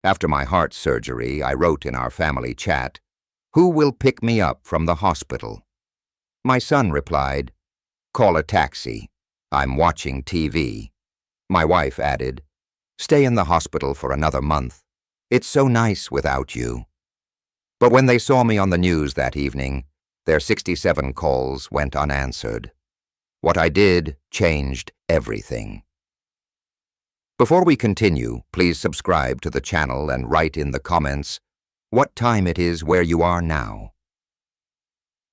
After my heart surgery, I wrote in our family chat, "Who will pick me up from the hospital?" My son replied, "Call a taxi. I'm watching TV." My wife added, "Stay in the hospital for another month. It's so nice without you." But when they saw me on the news that evening, their 67 calls went unanswered. What I did changed everything. Before we continue, please subscribe to the channel and write in the comments what time it is where you are now.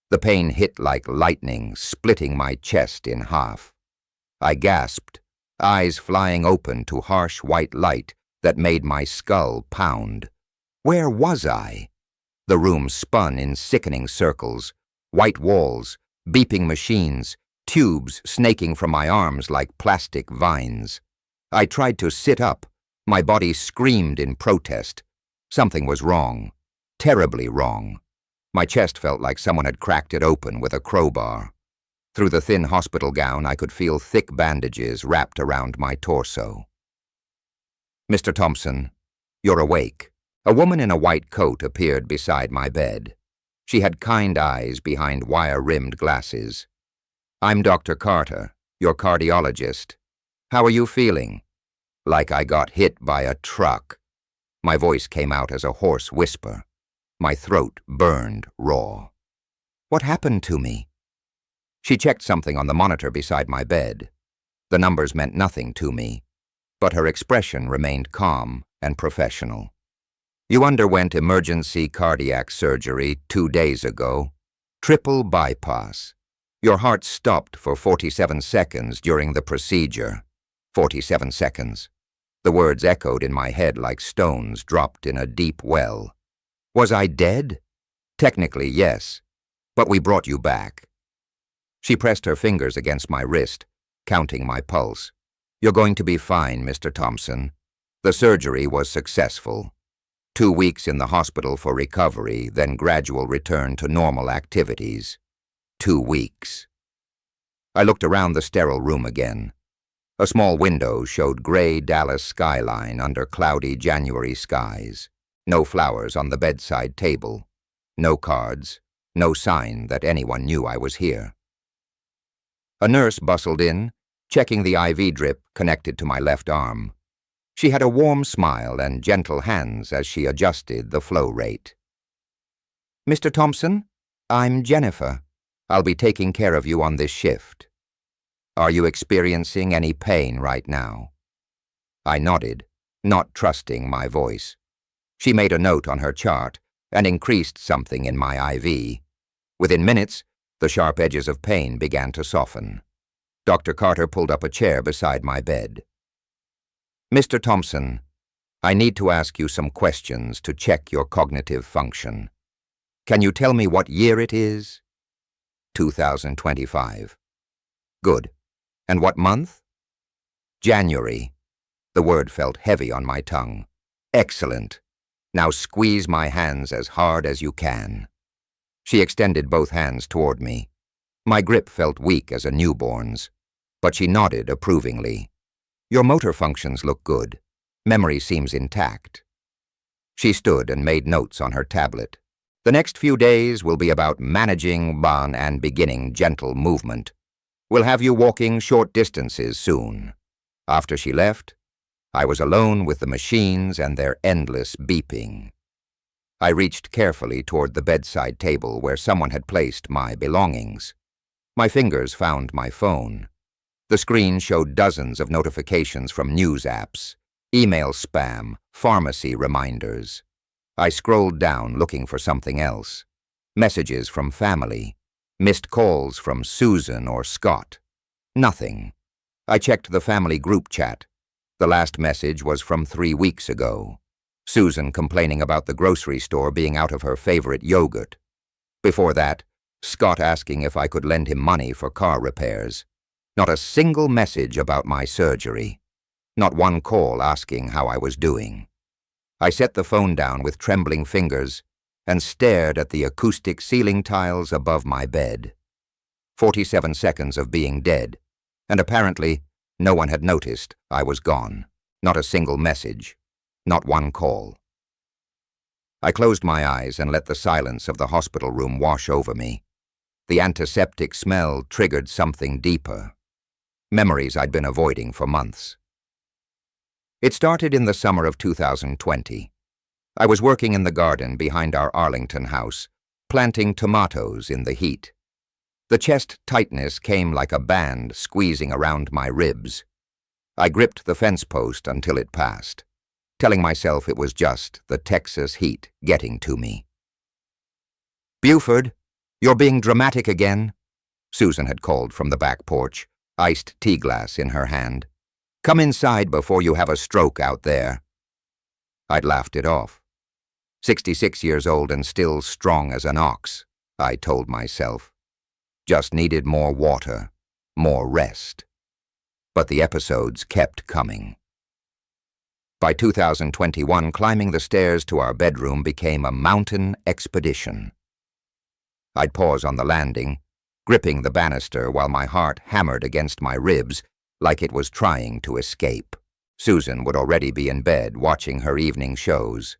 The pain hit like lightning, splitting my chest in half. I gasped, eyes flying open to harsh white light that made my skull pound. Where was I? The room spun in sickening circles, white walls, beeping machines, tubes snaking from my arms like plastic vines. I tried to sit up. My body screamed in protest. Something was wrong, terribly wrong. My chest felt like someone had cracked it open with a crowbar. Through the thin hospital gown, I could feel thick bandages wrapped around my torso. "Mr. Thompson, you're awake." A woman in a white coat appeared beside my bed. She had kind eyes behind wire-rimmed glasses. "I'm Dr. Carter, your cardiologist. How are you feeling?" Like I got hit by a truck. My voice came out as a hoarse whisper. My throat burned raw. "What happened to me?" She checked something on the monitor beside my bed. The numbers meant nothing to me, but her expression remained calm and professional. "You underwent emergency cardiac surgery 2 days ago. Triple bypass. Your heart stopped for 47 seconds during the procedure." 47 seconds. The words echoed in my head like stones dropped in a deep well. Was I dead? Technically, yes, but we brought you back. She pressed her fingers against my wrist, counting my pulse. "You're going to be fine, Mr. Thompson. The surgery was successful. 2 weeks in the hospital for recovery, then gradual return to normal activities. 2 weeks. I looked around the sterile room again. A small window showed gray Dallas skyline under cloudy January skies. No flowers on the bedside table. No cards. No sign that anyone knew I was here. A nurse bustled in, checking the IV drip connected to my left arm. She had a warm smile and gentle hands as she adjusted the flow rate. "Mr. Thompson, I'm Jennifer. I'll be taking care of you on this shift. Are you experiencing any pain right now?" I nodded, not trusting my voice. She made a note on her chart and increased something in my IV. Within minutes, the sharp edges of pain began to soften. Dr. Carter pulled up a chair beside my bed. "Mr. Thompson, I need to ask you some questions to check your cognitive function. Can you tell me what year it is?" 2025. "Good. And what month?" "January." The word felt heavy on my tongue. "Excellent. Now squeeze my hands as hard as you can." She extended both hands toward me. My grip felt weak as a newborn's, but she nodded approvingly. "Your motor functions look good. Memory seems intact." She stood and made notes on her tablet. "The next few days will be about managing and beginning gentle movement. We'll have you walking short distances soon." After she left, I was alone with the machines and their endless beeping. I reached carefully toward the bedside table where someone had placed my belongings. My fingers found my phone. The screen showed dozens of notifications from news apps, email spam, pharmacy reminders. I scrolled down looking for something else. Messages from family. Missed calls from Susan or Scott. Nothing. I checked the family group chat. The last message was from 3 weeks ago. Susan complaining about the grocery store being out of her favorite yogurt. Before that, Scott asking if I could lend him money for car repairs. Not a single message about my surgery. Not one call asking how I was doing. I set the phone down with trembling fingers and stared at the acoustic ceiling tiles above my bed. 47 seconds of being dead, and apparently no one had noticed I was gone. Not a single message. Not one call. I closed my eyes and let the silence of the hospital room wash over me. The antiseptic smell triggered something deeper. Memories I'd been avoiding for months. It started in the summer of 2020. I was working in the garden behind our Arlington house, planting tomatoes in the heat. The chest tightness came like a band squeezing around my ribs. I gripped the fence post until it passed, telling myself it was just the Texas heat getting to me. "Buford, you're being dramatic again," Susan had called from the back porch, iced tea glass in her hand. "Come inside before you have a stroke out there." I'd laughed it off. 66 years old and still strong as an ox, I told myself. Just needed more water, more rest. But the episodes kept coming. By 2021, climbing the stairs to our bedroom became a mountain expedition. I'd pause on the landing, gripping the banister while my heart hammered against my ribs like it was trying to escape. Susan would already be in bed watching her evening shows.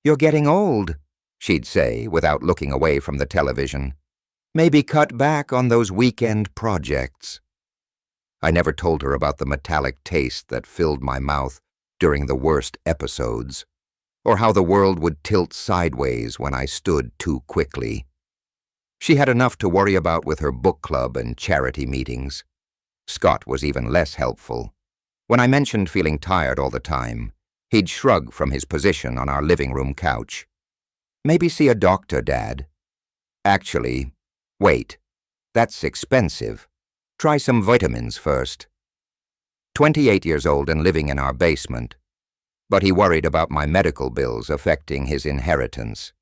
"You're getting old," she'd say without looking away from the television. "Maybe cut back on those weekend projects." I never told her about the metallic taste that filled my mouth during the worst episodes, or how the world would tilt sideways when I stood too quickly. She had enough to worry about with her book club and charity meetings. Scott was even less helpful. When I mentioned feeling tired all the time, he'd shrug from his position on our living room couch. "Maybe see a doctor, Dad." "Actually, wait, that's expensive. Try some vitamins first." 28 years old and living in our basement. But he worried about my medical bills affecting his inheritance.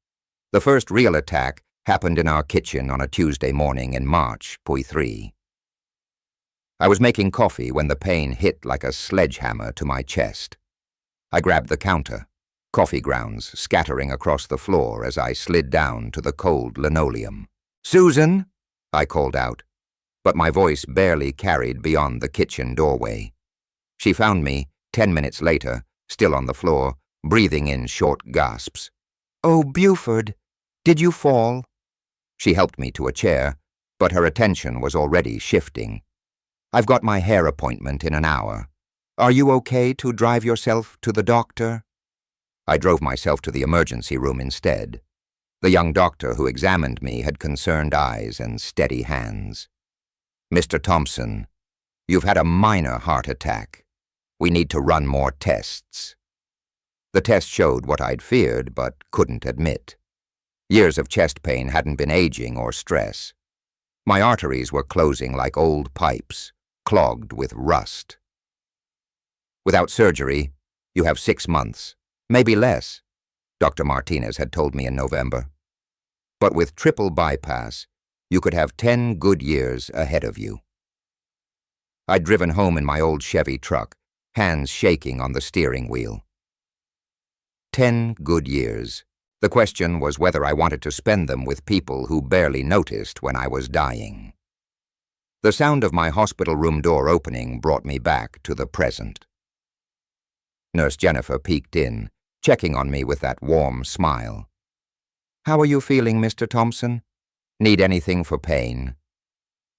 The first real attack happened in our kitchen on a Tuesday morning in March, '3. I was making coffee when the pain hit like a sledgehammer to my chest. I grabbed the counter, coffee grounds scattering across the floor as I slid down to the cold linoleum. "Susan!" I called out, but my voice barely carried beyond the kitchen doorway. She found me, 10 minutes later, still on the floor, breathing in short gasps. "Oh, Buford, did you fall?" She helped me to a chair, but her attention was already shifting. "I've got my hair appointment in an hour. Are you okay to drive yourself to the doctor?" I drove myself to the emergency room instead. The young doctor who examined me had concerned eyes and steady hands. "Mr. Thompson, you've had a minor heart attack. We need to run more tests." The test showed what I'd feared but couldn't admit. Years of chest pain hadn't been aging or stress. My arteries were closing like old pipes, clogged with rust. "Without surgery, you have 6 months, maybe less," Dr. Martinez had told me in November. "But with triple bypass, you could have 10 good years ahead of you." I'd driven home in my old Chevy truck, hands shaking on the steering wheel. 10 good years. The question was whether I wanted to spend them with people who barely noticed when I was dying. The sound of my hospital room door opening brought me back to the present. Nurse Jennifer peeked in, checking on me with that warm smile. "How are you feeling, Mr. Thompson? Need anything for pain?"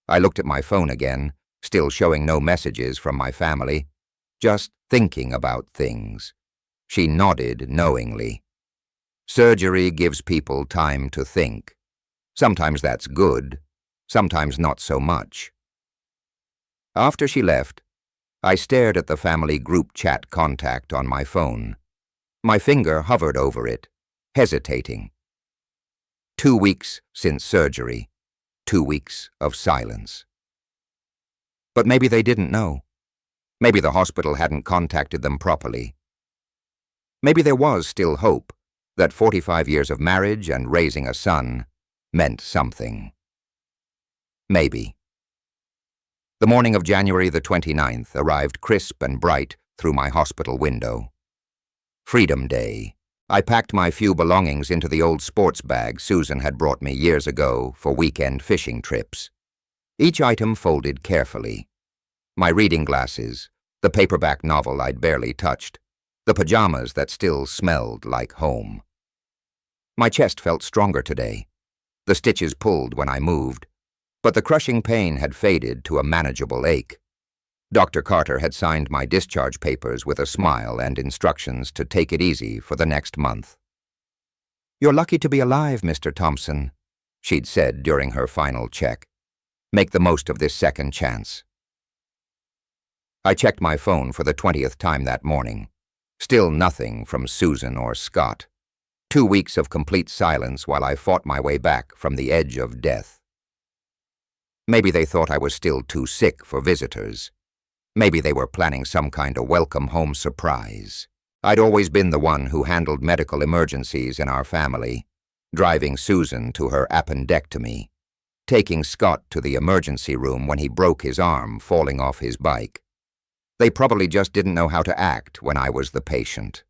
I looked at my phone again, still showing no messages from my family, just thinking about things. She nodded knowingly. Surgery gives people time to think. Sometimes that's good, sometimes not so much. After she left, I stared at the family group chat contact on my phone. My finger hovered over it, hesitating. 2 weeks since surgery, 2 weeks of silence. But maybe they didn't know. Maybe the hospital hadn't contacted them properly. Maybe there was still hope that 45 years of marriage and raising a son meant something. Maybe. The morning of January the 29th arrived crisp and bright through my hospital window. Freedom Day. I packed my few belongings into the old sports bag Susan had brought me years ago for weekend fishing trips. Each item folded carefully. My reading glasses, the paperback novel I'd barely touched, the pajamas that still smelled like home. My chest felt stronger today. The stitches pulled when I moved, but the crushing pain had faded to a manageable ache. Dr. Carter had signed my discharge papers with a smile and instructions to take it easy for the next month. "You're lucky to be alive, Mr. Thompson," she'd said during her final check. "Make the most of this second chance." I checked my phone for the 20th time that morning. Still nothing from Susan or Scott. 2 weeks of complete silence while I fought my way back from the edge of death. Maybe they thought I was still too sick for visitors. Maybe they were planning some kind of welcome-home surprise. I'd always been the one who handled medical emergencies in our family, driving Susan to her appendectomy, taking Scott to the emergency room when he broke his arm falling off his bike. They probably just didn't know how to act when I was the patient.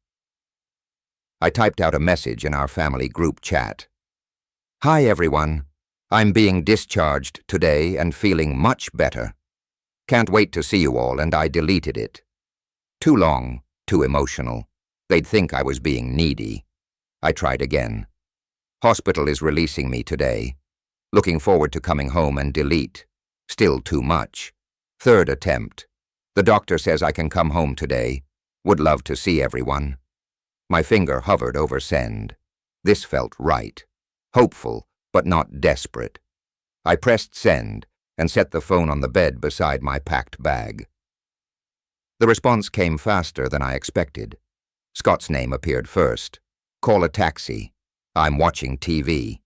I typed out a message in our family group chat. "Hi, everyone. I'm being discharged today and feeling much better. Can't wait to see you all," and I deleted it. Too long, too emotional. They'd think I was being needy. I tried again. "Hospital is releasing me today. Looking forward to coming home," and delete. Still too much. Third attempt. "The doctor says I can come home today. Would love to see everyone." My finger hovered over send. This felt right. Hopeful, but not desperate. I pressed send and set the phone on the bed beside my packed bag. The response came faster than I expected. Scott's name appeared first. "Call a taxi. I'm watching TV."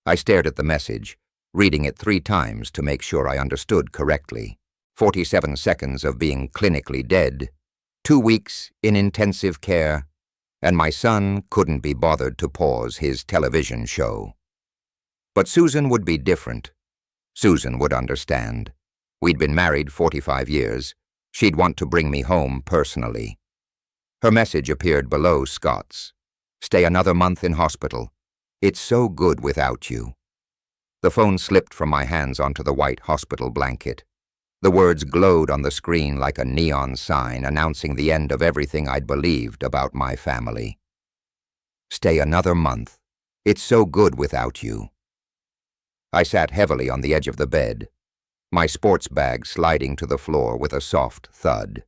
I stared at the message, reading it 3 times to make sure I understood correctly. 47 seconds of being clinically dead, 2 weeks in intensive care, and my son couldn't be bothered to pause his television show. But Susan would be different. Susan would understand. We'd been married 45 years. She'd want to bring me home personally. Her message appeared below Scott's. "Stay another month in hospital. It's so good without you." The phone slipped from my hands onto the white hospital blanket. The words glowed on the screen like a neon sign announcing the end of everything I'd believed about my family. "Stay another month. It's so good without you." I sat heavily on the edge of the bed, my sports bag sliding to the floor with a soft thud.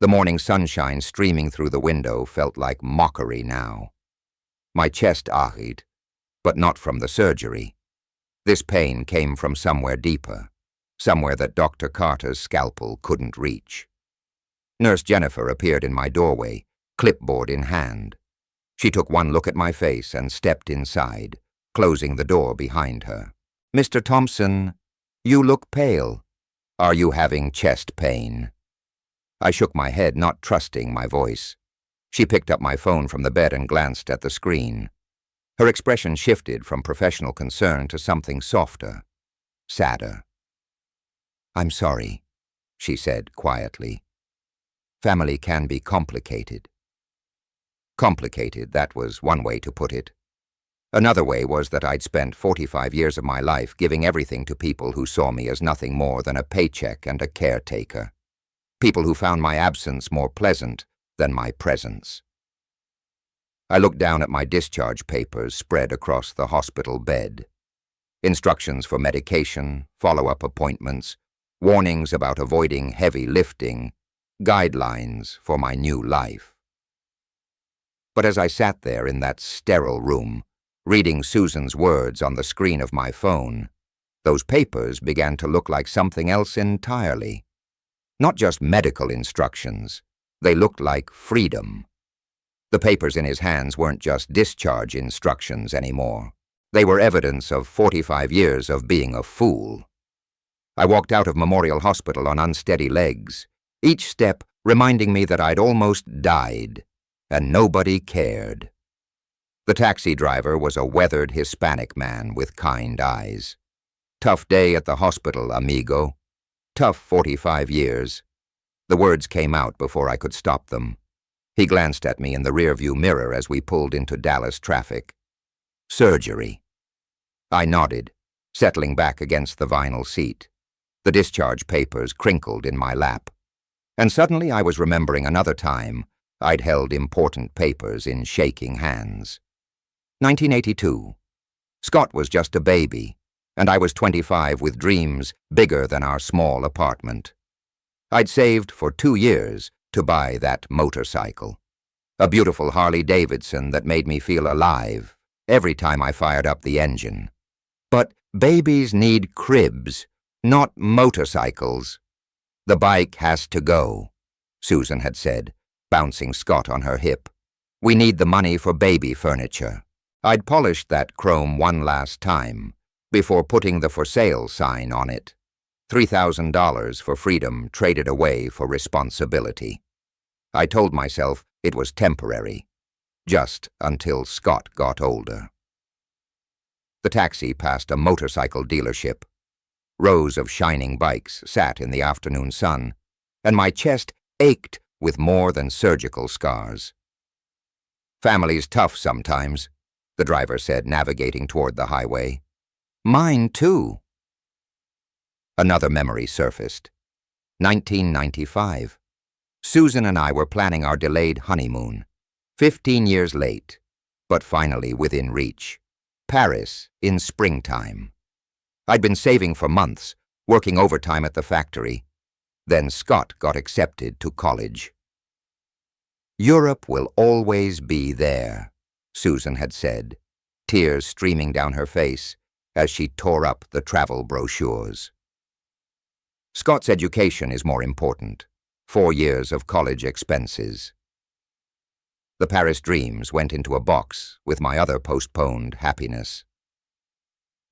The morning sunshine streaming through the window felt like mockery now. My chest ached, but not from the surgery. This pain came from somewhere deeper. Somewhere that Dr. Carter's scalpel couldn't reach. Nurse Jennifer appeared in my doorway, clipboard in hand. She took one look at my face and stepped inside, closing the door behind her. "Mr. Thompson, you look pale. Are you having chest pain?" I shook my head, not trusting my voice. She picked up my phone from the bed and glanced at the screen. Her expression shifted from professional concern to something softer, sadder. "I'm sorry," she said quietly. "Family can be complicated." Complicated, that was one way to put it. Another way was that I'd spent 45 years of my life giving everything to people who saw me as nothing more than a paycheck and a caretaker. People who found my absence more pleasant than my presence. I looked down at my discharge papers spread across the hospital bed. Instructions for medication, follow-up appointments, warnings about avoiding heavy lifting, guidelines for my new life. But as I sat there in that sterile room, reading Susan's words on the screen of my phone, those papers began to look like something else entirely. Not just medical instructions, they looked like freedom. The papers in his hands weren't just discharge instructions anymore. They were evidence of 45 years of being a fool. I walked out of Memorial Hospital on unsteady legs, each step reminding me that I'd almost died, and nobody cared. The taxi driver was a weathered Hispanic man with kind eyes. "Tough day at the hospital, amigo. Tough 45 years. The words came out before I could stop them. He glanced at me in the rearview mirror as we pulled into Dallas traffic. "Surgery." I nodded, settling back against the vinyl seat. The discharge papers crinkled in my lap. And suddenly I was remembering another time I'd held important papers in shaking hands. 1982. Scott was just a baby, and I was 25 with dreams bigger than our small apartment. I'd saved for 2 years to buy that motorcycle. A beautiful Harley-Davidson that made me feel alive every time I fired up the engine. But babies need cribs, not motorcycles. The bike has to go, Susan had said, bouncing Scott on her hip. We need the money for baby furniture. I'd polished that chrome one last time before putting the for sale sign on it. $3,000 for freedom traded away for responsibility. I told myself it was temporary, just until Scott got older. The taxi passed a motorcycle dealership. Rows of shining bikes sat in the afternoon sun, and my chest ached with more than surgical scars. Family's tough sometimes, the driver said, navigating toward the highway. Mine, too. Another memory surfaced. 1995. Susan and I were planning our delayed honeymoon. 15 years late, but finally within reach. Paris in springtime. I'd been saving for months, working overtime at the factory. Then Scott got accepted to college. Europe will always be there, Susan had said, tears streaming down her face as she tore up the travel brochures. Scott's education is more important. 4 years of college expenses. The Paris dreams went into a box with my other postponed happiness.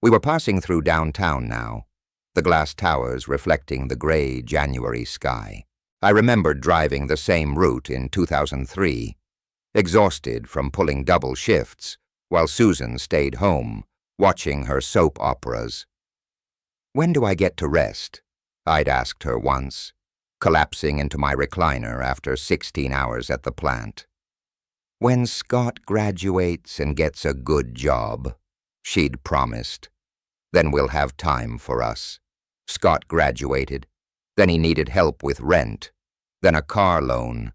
We were passing through downtown now, the glass towers reflecting the gray January sky. I remembered driving the same route in 2003, exhausted from pulling double shifts, while Susan stayed home, watching her soap operas. When do I get to rest? I'd asked her once, collapsing into my recliner after 16 hours at the plant. When Scott graduates and gets a good job, she'd promised. Then we'll have time for us. Scott graduated. Then he needed help with rent. Then a car loan.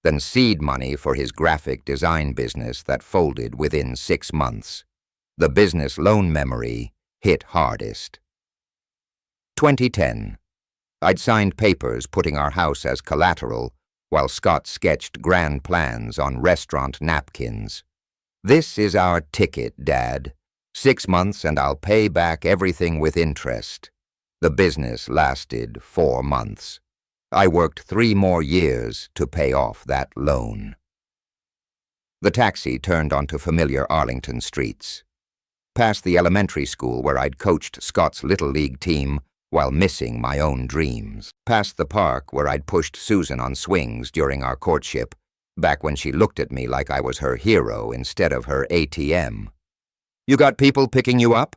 Then seed money for his graphic design business that folded within 6 months. The business loan memory hit hardest. 2010. I'd signed papers putting our house as collateral while Scott sketched grand plans on restaurant napkins. This is our ticket, Dad. 6 months and I'll pay back everything with interest. The business lasted 4 months. I worked 3 more years to pay off that loan. The taxi turned onto familiar Arlington streets. Past the elementary school where I'd coached Scott's Little League team while missing my own dreams. Past the park where I'd pushed Susan on swings during our courtship, back when she looked at me like I was her hero instead of her ATM. You got people picking you up?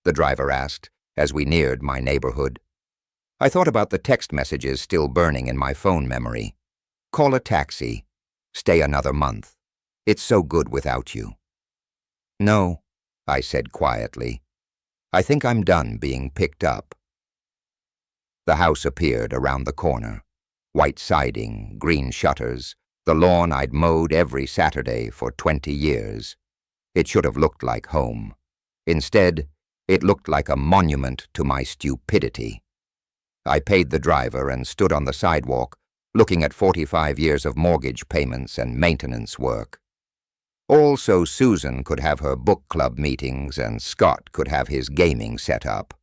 The driver asked as we neared my neighborhood. I thought about the text messages still burning in my phone memory. Call a taxi. Stay another month. It's so good without you. No, I said quietly. I think I'm done being picked up. The house appeared around the corner. White siding, green shutters, the lawn I'd mowed every Saturday for 20 years. It should have looked like home. Instead, it looked like a monument to my stupidity. I paid the driver and stood on the sidewalk, looking at 45 years of mortgage payments and maintenance work. All so Susan could have her book club meetings and Scott could have his gaming set up.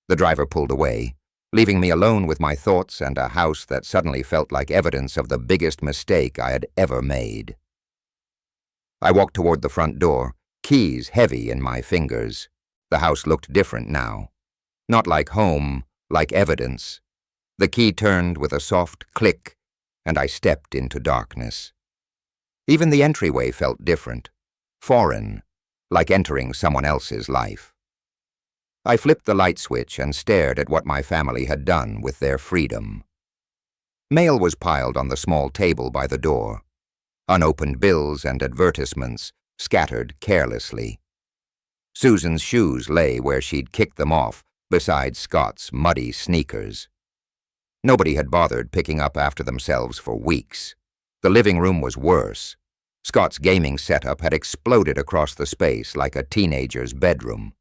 The driver pulled away, leaving me alone with my thoughts and a house that suddenly felt like evidence of the biggest mistake I had ever made. I walked toward the front door, keys heavy in my fingers. The house looked different now. Not like home, like evidence. The key turned with a soft click, and I stepped into darkness. Even the entryway felt different, foreign, like entering someone else's life. I flipped the light switch and stared at what my family had done with their freedom. Mail was piled on the small table by the door. Unopened bills and advertisements scattered carelessly. Susan's shoes lay where she'd kicked them off, beside Scott's muddy sneakers. Nobody had bothered picking up after themselves for weeks. The living room was worse. Scott's gaming setup had exploded across the space like a teenager's bedroom.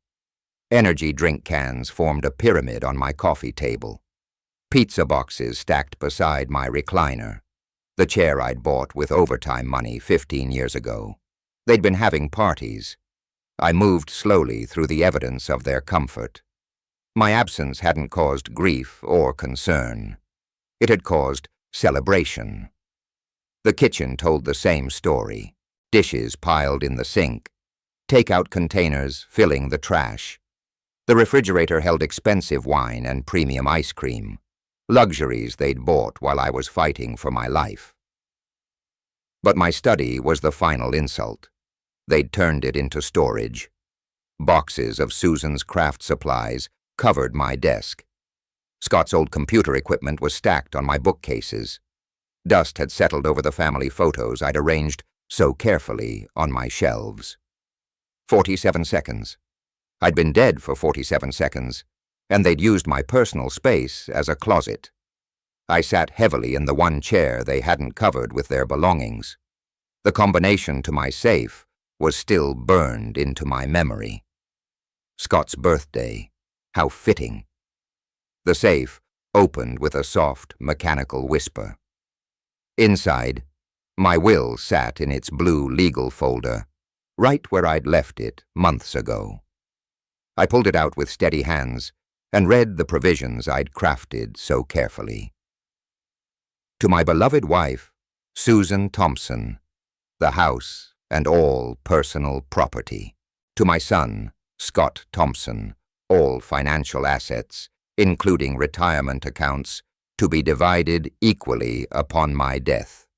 Energy drink cans formed a pyramid on my coffee table. Pizza boxes stacked beside my recliner, the chair I'd bought with overtime money 15 years ago. They'd been having parties. I moved slowly through the evidence of their comfort. My absence hadn't caused grief or concern. It had caused celebration. The kitchen told the same story. Dishes piled in the sink, takeout containers filling the trash. The refrigerator held expensive wine and premium ice cream, luxuries they'd bought while I was fighting for my life. But my study was the final insult. They'd turned it into storage. Boxes of Susan's craft supplies covered my desk. Scott's old computer equipment was stacked on my bookcases. Dust had settled over the family photos I'd arranged so carefully on my shelves. 47 seconds. I'd been dead for 47 seconds, and they'd used my personal space as a closet. I sat heavily in the one chair they hadn't covered with their belongings. The combination to my safe was still burned into my memory. Scott's birthday. How fitting. The safe opened with a soft, mechanical whisper. Inside, my will sat in its blue legal folder, right where I'd left it months ago. I pulled it out with steady hands and read the provisions I'd crafted so carefully. To my beloved wife, Susan Thompson, the house and all personal property. To my son, Scott Thompson, all financial assets, including retirement accounts, to be divided equally upon my death.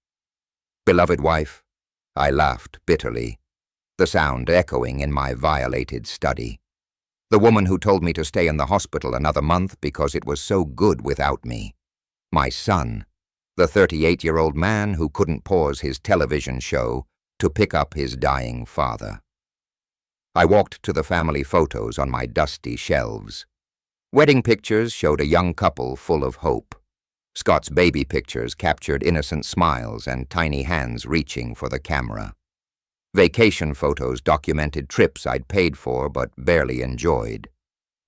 Beloved wife, I laughed bitterly, the sound echoing in my violated study. The woman who told me to stay in the hospital another month because it was so good without me. My son, the 38-year-old man who couldn't pause his television show to pick up his dying father. I walked to the family photos on my dusty shelves. Wedding pictures showed a young couple full of hope. Scott's baby pictures captured innocent smiles and tiny hands reaching for the camera. Vacation photos documented trips I'd paid for but barely enjoyed.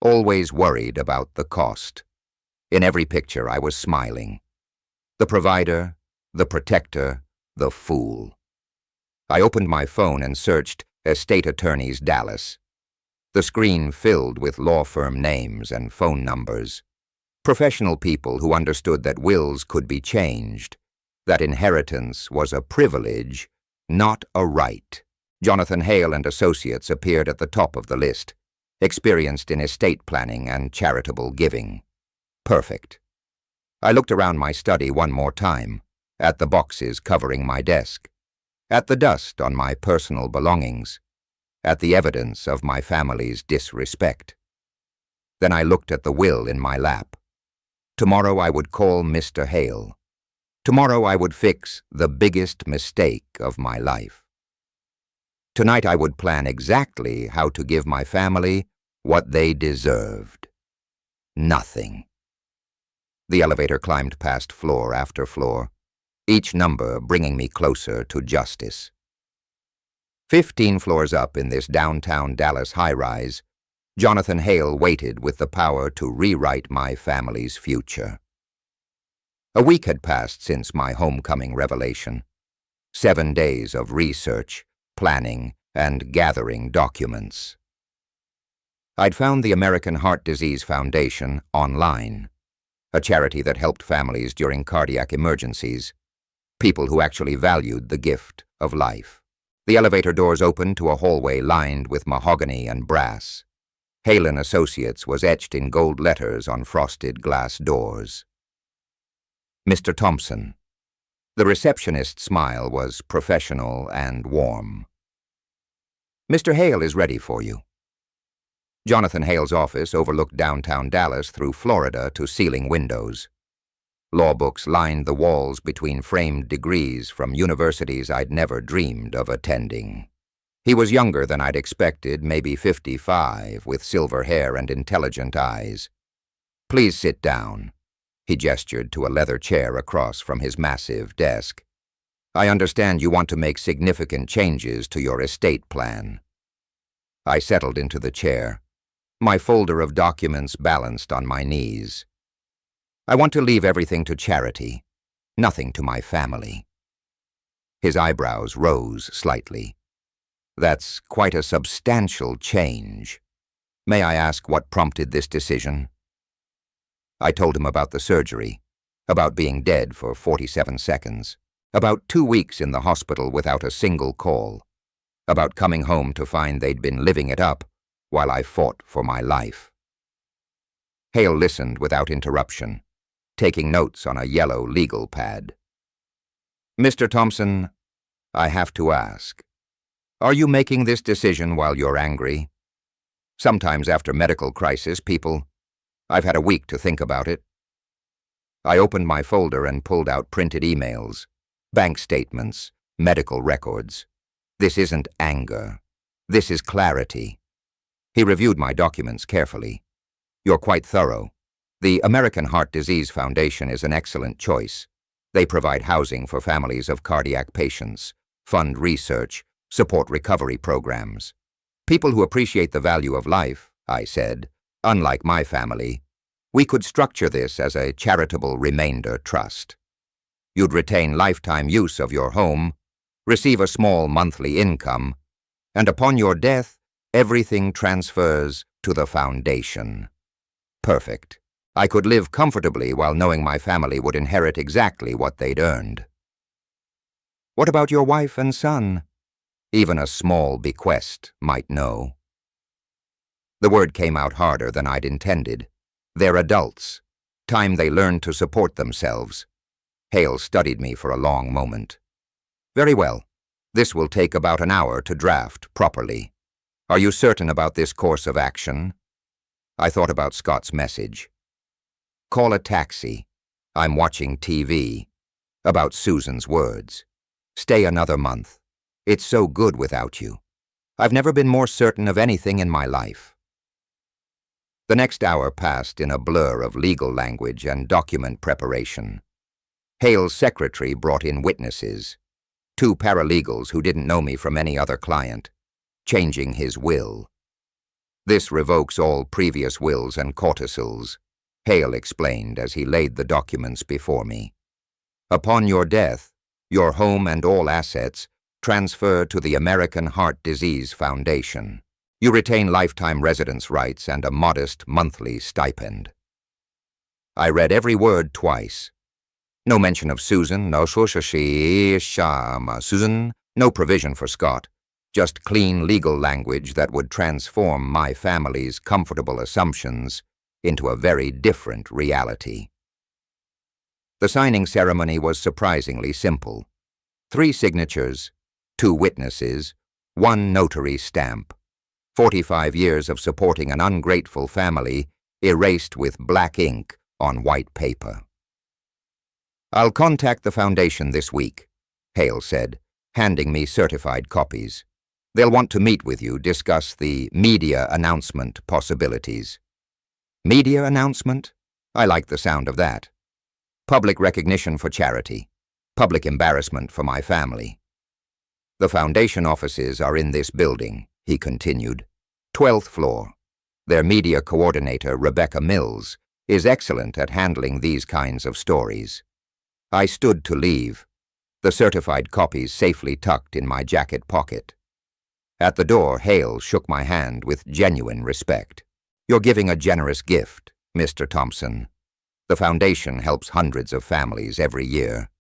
Always worried about the cost. In every picture I was smiling. The provider, the protector, the fool. I opened my phone and searched Estate Attorneys Dallas. The screen filled with law firm names and phone numbers. Professional people who understood that wills could be changed, that inheritance was a privilege, not a right. Jonathan Hale and Associates appeared at the top of the list, experienced in estate planning and charitable giving. Perfect. I looked around my study one more time, at the boxes covering my desk, at the dust on my personal belongings, at the evidence of my family's disrespect. Then I looked at the will in my lap. Tomorrow I would call Mr. Hale. Tomorrow I would fix the biggest mistake of my life. Tonight I would plan exactly how to give my family what they deserved. Nothing. The elevator climbed past floor after floor, each number bringing me closer to justice. 15 floors up in this downtown Dallas high-rise, Jonathan Hale waited with the power to rewrite my family's future. A week had passed since my homecoming revelation. 7 days of research, planning, and gathering documents. I'd found the American Heart Disease Foundation online, a charity that helped families during cardiac emergencies, people who actually valued the gift of life. The elevator doors opened to a hallway lined with mahogany and brass. Hale & Associates was etched in gold letters on frosted glass doors. Mr. Thompson. The receptionist's smile was professional and warm. Mr. Hale is ready for you. Jonathan Hale's office overlooked downtown Dallas through Florida to ceiling windows. Law books lined the walls between framed degrees from universities I'd never dreamed of attending. He was younger than I'd expected, maybe 55, with silver hair and intelligent eyes. Please sit down. He gestured to a leather chair across from his massive desk. I understand you want to make significant changes to your estate plan. I settled into the chair, my folder of documents balanced on my knees. I want to leave everything to charity, nothing to my family. His eyebrows rose slightly. That's quite a substantial change. May I ask what prompted this decision? I told him about the surgery, about being dead for 47 seconds, about 2 weeks in the hospital without a single call, about coming home to find they'd been living it up while I fought for my life. Hale listened without interruption, taking notes on a yellow legal pad. Mr. Thompson, I have to ask, are you making this decision while you're angry? Sometimes after medical crisis, I've had a week to think about it. I opened my folder and pulled out printed emails, bank statements, medical records. This isn't anger. This is clarity. He reviewed my documents carefully. You're quite thorough. The American Heart Disease Foundation is an excellent choice. They provide housing for families of cardiac patients, fund research, support recovery programs. People who appreciate the value of life, I said, unlike my family. We could structure this as a charitable remainder trust. You'd retain lifetime use of your home, receive a small monthly income, and upon your death, everything transfers to the foundation. Perfect. I could live comfortably while knowing my family would inherit exactly what they'd earned. What about your wife and son? Even a small bequest might know. The word came out harder than I'd intended. They're adults. Time they learn to support themselves. Hale studied me for a long moment. Very well. This will take about an hour to draft properly. Are you certain about this course of action? I thought about Scott's message. Call a taxi. I'm watching TV. About Susan's words. Stay another month. It's so good without you. I've never been more certain of anything in my life. The next hour passed in a blur of legal language and document preparation. Hale's secretary brought in witnesses, 2 paralegals who didn't know me from any other client, changing his will. This revokes all previous wills and codicils, Hale explained as he laid the documents before me. Upon your death, your home and all assets transfer to the American Heart Disease Foundation. You retain lifetime residence rights and a modest monthly stipend. I read every word twice. No mention of Susan, Susan, no provision for Scott, just clean legal language that would transform my family's comfortable assumptions into a very different reality. The signing ceremony was surprisingly simple. 3 signatures, 2 witnesses, 1 notary stamp. 45 years of supporting an ungrateful family erased with black ink on white paper. I'll contact the foundation this week, Hale said, handing me certified copies. They'll want to meet with you, discuss the media announcement possibilities. Media announcement? I like the sound of that. Public recognition for charity. Public embarrassment for my family. The foundation offices are in this building, he continued. 12th floor. Their media coordinator, Rebecca Mills, is excellent at handling these kinds of stories. I stood to leave, the certified copies safely tucked in my jacket pocket. At the door, Hale shook my hand with genuine respect. You're giving a generous gift, Mr. Thompson. The foundation helps hundreds of families every year.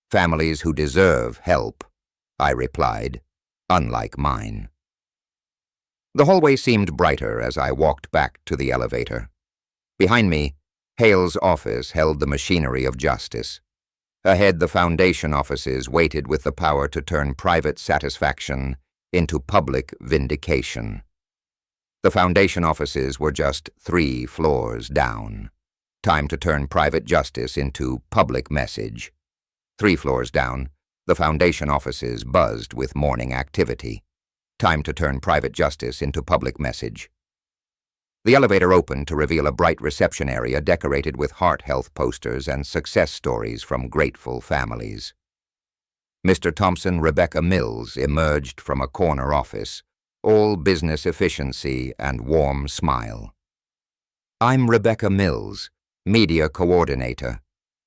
Families who deserve help, I replied, unlike mine. The hallway seemed brighter as I walked back to the elevator. Behind me, Hale's office held the machinery of justice. Ahead, the foundation offices waited with the power to turn private satisfaction into public vindication. The foundation offices were just 3 floors down. Time to turn private justice into public message. 3 floors down, the foundation offices buzzed with morning activity. Time to turn private justice into public message. The elevator opened to reveal a bright reception area decorated with heart health posters and success stories from grateful families. Mr. Thompson Rebecca Mills emerged from a corner office, all business efficiency and warm smile. I'm Rebecca Mills, Media Coordinator.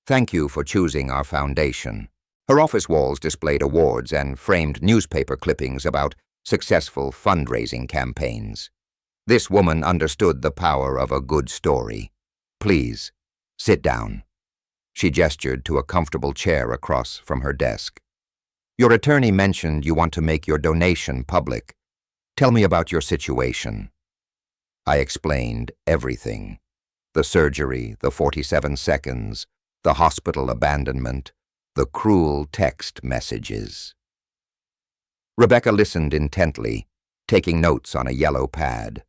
Thank you for choosing our foundation. Her office walls displayed awards and framed newspaper clippings about successful fundraising campaigns. This woman understood the power of a good story. Please, sit down. She gestured to a comfortable chair across from her desk. Your attorney mentioned you want to make your donation public. Tell me about your situation. I explained everything. The surgery, the 47 seconds, the hospital abandonment, the cruel text messages. Rebecca listened intently, taking notes on a yellow pad.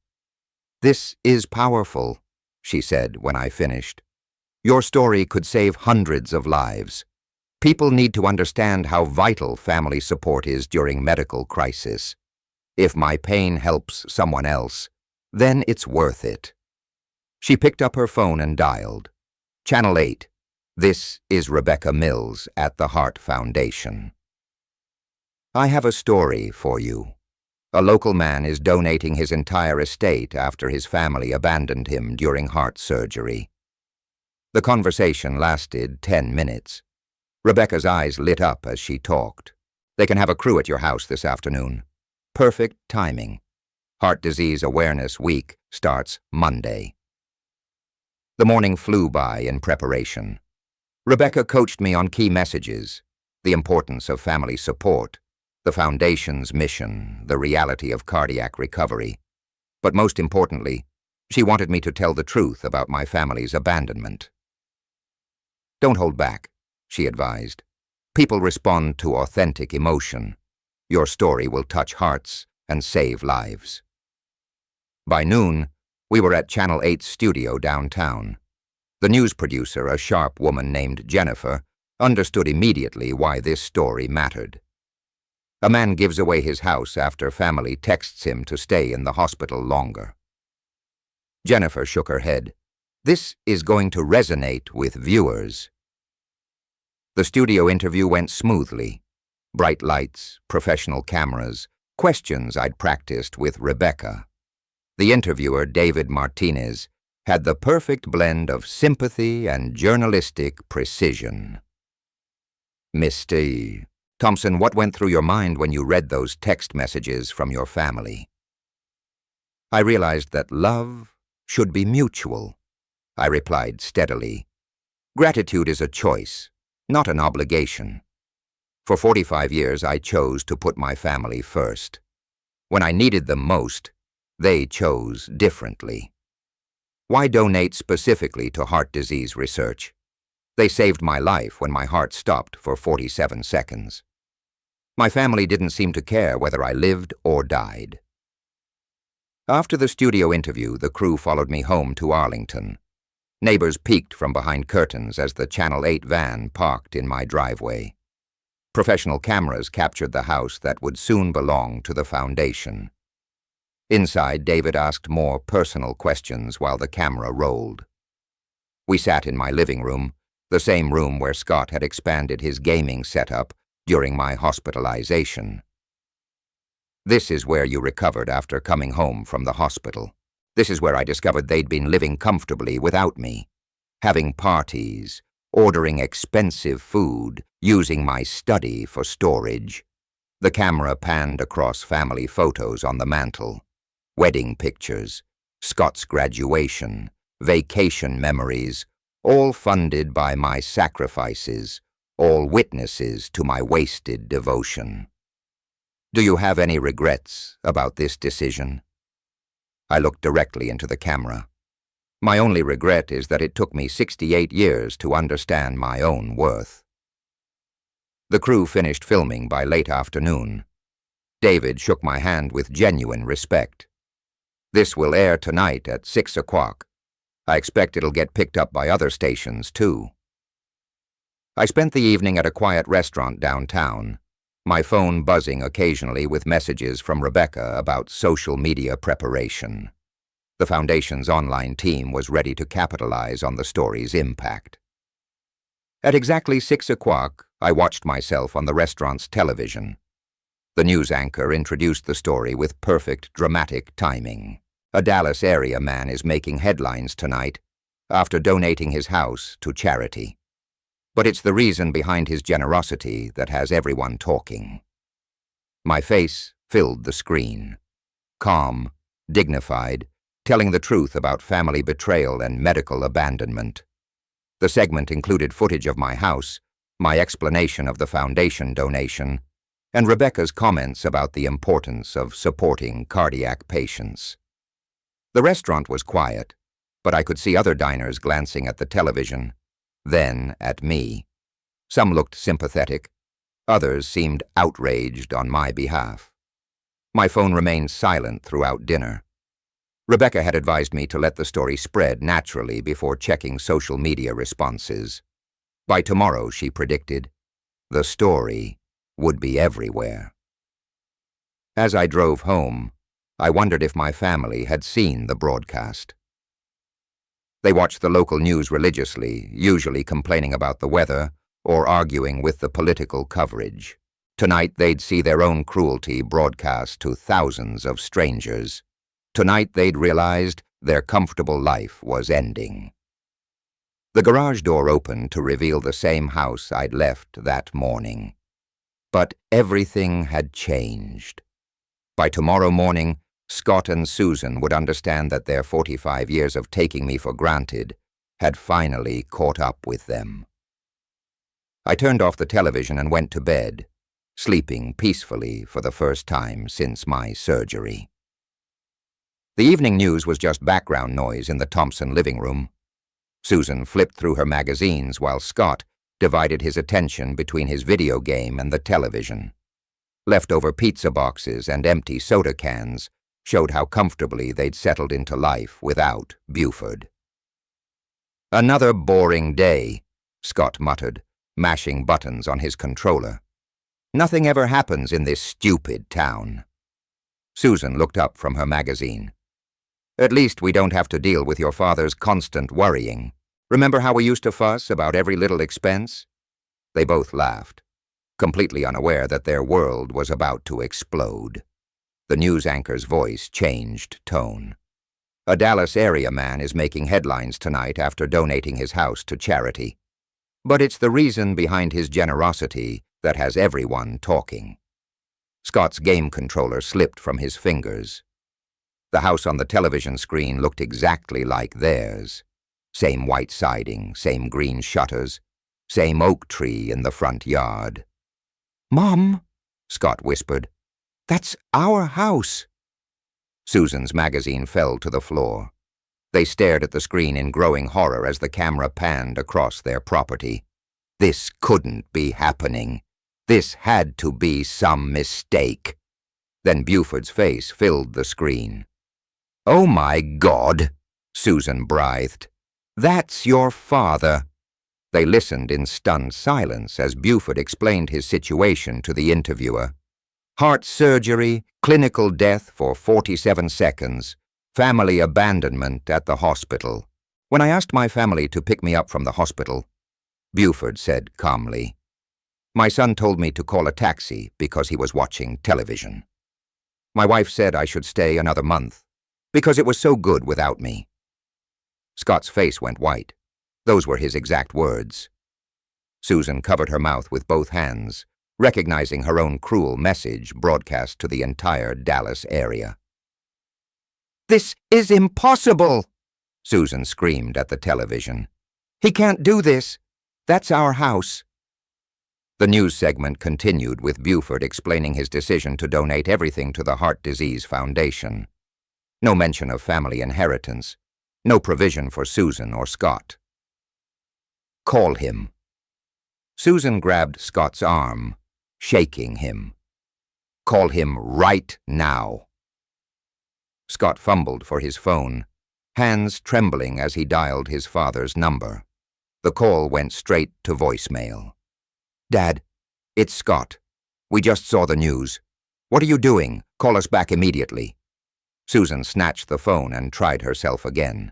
This is powerful, she said when I finished. Your story could save hundreds of lives. People need to understand how vital family support is during medical crisis. If my pain helps someone else, then it's worth it. She picked up her phone and dialed. Channel 8. This is Rebecca Mills at the Heart Foundation. I have a story for you. A local man is donating his entire estate after his family abandoned him during heart surgery. The conversation lasted 10 minutes. Rebecca's eyes lit up as she talked. They can have a crew at your house this afternoon. Perfect timing. Heart Disease Awareness Week starts Monday. The morning flew by in preparation. Rebecca coached me on key messages, the importance of family support, the Foundation's mission, the reality of cardiac recovery. But most importantly, she wanted me to tell the truth about my family's abandonment. Don't hold back, she advised. People respond to authentic emotion. Your story will touch hearts and save lives. By noon, we were at Channel 8's studio downtown. The news producer, a sharp woman named Jennifer, understood immediately why this story mattered. A man gives away his house after family texts him to stay in the hospital longer. Jennifer shook her head. This is going to resonate with viewers. The studio interview went smoothly. Bright lights, professional cameras, questions I'd practiced with Rebecca. The interviewer, David Martinez, had the perfect blend of sympathy and journalistic precision. Mr. Thompson, what went through your mind when you read those text messages from your family? I realized that love should be mutual, I replied steadily. Gratitude is a choice, not an obligation. For 45 years, I chose to put my family first. When I needed them most, they chose differently. Why donate specifically to heart disease research? They saved my life when my heart stopped for 47 seconds. My family didn't seem to care whether I lived or died. After the studio interview, the crew followed me home to Arlington. Neighbors peeked from behind curtains as the Channel 8 van parked in my driveway. Professional cameras captured the house that would soon belong to the foundation. Inside, David asked more personal questions while the camera rolled. We sat in my living room, the same room where Scott had expanded his gaming setup during my hospitalization. This is where you recovered after coming home from the hospital. This is where I discovered they'd been living comfortably without me, having parties, ordering expensive food, using my study for storage. The camera panned across family photos on the mantel. Wedding pictures, Scott's graduation, vacation memories, all funded by my sacrifices, all witnesses to my wasted devotion. Do you have any regrets about this decision? I looked directly into the camera. My only regret is that it took me 68 years to understand my own worth. The crew finished filming by late afternoon. David shook my hand with genuine respect. This will air tonight at 6 o'clock. I expect it'll get picked up by other stations, too. I spent the evening at a quiet restaurant downtown, my phone buzzing occasionally with messages from Rebecca about social media preparation. The Foundation's online team was ready to capitalize on the story's impact. At exactly 6 o'clock, I watched myself on the restaurant's television. The news anchor introduced the story with perfect dramatic timing. A Dallas area man is making headlines tonight after donating his house to charity. But it's the reason behind his generosity that has everyone talking. My face filled the screen. Calm, dignified, telling the truth about family betrayal and medical abandonment. The segment included footage of my house, my explanation of the foundation donation, and Rebecca's comments about the importance of supporting cardiac patients. The restaurant was quiet, but I could see other diners glancing at the television, then at me. Some looked sympathetic, others seemed outraged on my behalf. My phone remained silent throughout dinner. Rebecca had advised me to let the story spread naturally before checking social media responses. By tomorrow, she predicted, the story would be everywhere. As I drove home, I wondered if my family had seen the broadcast. They watched the local news religiously, usually complaining about the weather or arguing with the political coverage. Tonight they'd see their own cruelty broadcast to thousands of strangers. Tonight they'd realized their comfortable life was ending. The garage door opened to reveal the same house I'd left that morning. But everything had changed. By tomorrow morning, Scott and Susan would understand that their 45 years of taking me for granted had finally caught up with them. I turned off the television and went to bed, sleeping peacefully for the first time since my surgery. The evening news was just background noise in the Thompson living room. Susan flipped through her magazines while Scott divided his attention between his video game and the television. Leftover pizza boxes and empty soda cans showed how comfortably they'd settled into life without Buford. "Another boring day," Scott muttered, mashing buttons on his controller. "Nothing ever happens in this stupid town." Susan looked up from her magazine. "At least we don't have to deal with your father's constant worrying. Remember how we used to fuss about every little expense?" They both laughed, completely unaware that their world was about to explode. The news anchor's voice changed tone. "A Dallas area man is making headlines tonight after donating his house to charity. But it's the reason behind his generosity that has everyone talking." Scott's game controller slipped from his fingers. The house on the television screen looked exactly like theirs. Same white siding, same green shutters, same oak tree in the front yard. "Mom," Scott whispered, "that's our house." Susan's magazine fell to the floor. They stared at the screen in growing horror as the camera panned across their property. This couldn't be happening. This had to be some mistake. Then Buford's face filled the screen. "Oh my God," Susan breathed. "That's your father." They listened in stunned silence as Buford explained his situation to the interviewer. "Heart surgery, clinical death for 47 seconds, family abandonment at the hospital. When I asked my family to pick me up from the hospital," Buford said calmly, "my son told me to call a taxi because he was watching television. My wife said I should stay another month because it was so good without me." Scott's face went white. Those were his exact words. Susan covered her mouth with both hands, recognizing her own cruel message broadcast to the entire Dallas area. "This is impossible!" Susan screamed at the television. "He can't do this. That's our house." The news segment continued with Buford explaining his decision to donate everything to the Heart Disease Foundation. No mention of family inheritance, no provision for Susan or Scott. "Call him." Susan grabbed Scott's arm, shaking him. "Call him right now." Scott fumbled for his phone, hands trembling as he dialed his father's number. The call went straight to voicemail. "Dad, it's Scott. We just saw the news. What are you doing? Call us back immediately." Susan snatched the phone and tried herself again.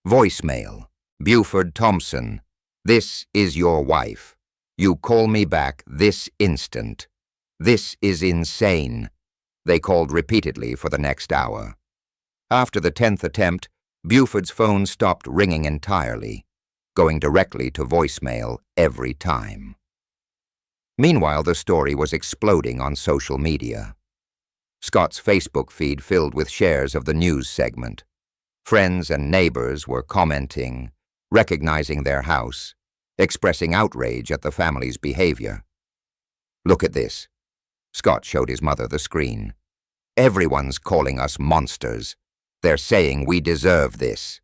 Voicemail. Buford Thompson. This is your wife. You call me back this instant. This is insane. They called repeatedly for the next hour. After the 10th attempt, Buford's phone stopped ringing entirely, going directly to voicemail every time. Meanwhile, the story was exploding on social media. Scott's Facebook feed filled with shares of the news segment. Friends and neighbors were commenting, recognizing their house, expressing outrage at the family's behavior. "Look at this." Scott showed his mother the screen. "Everyone's calling us monsters. They're saying we deserve this."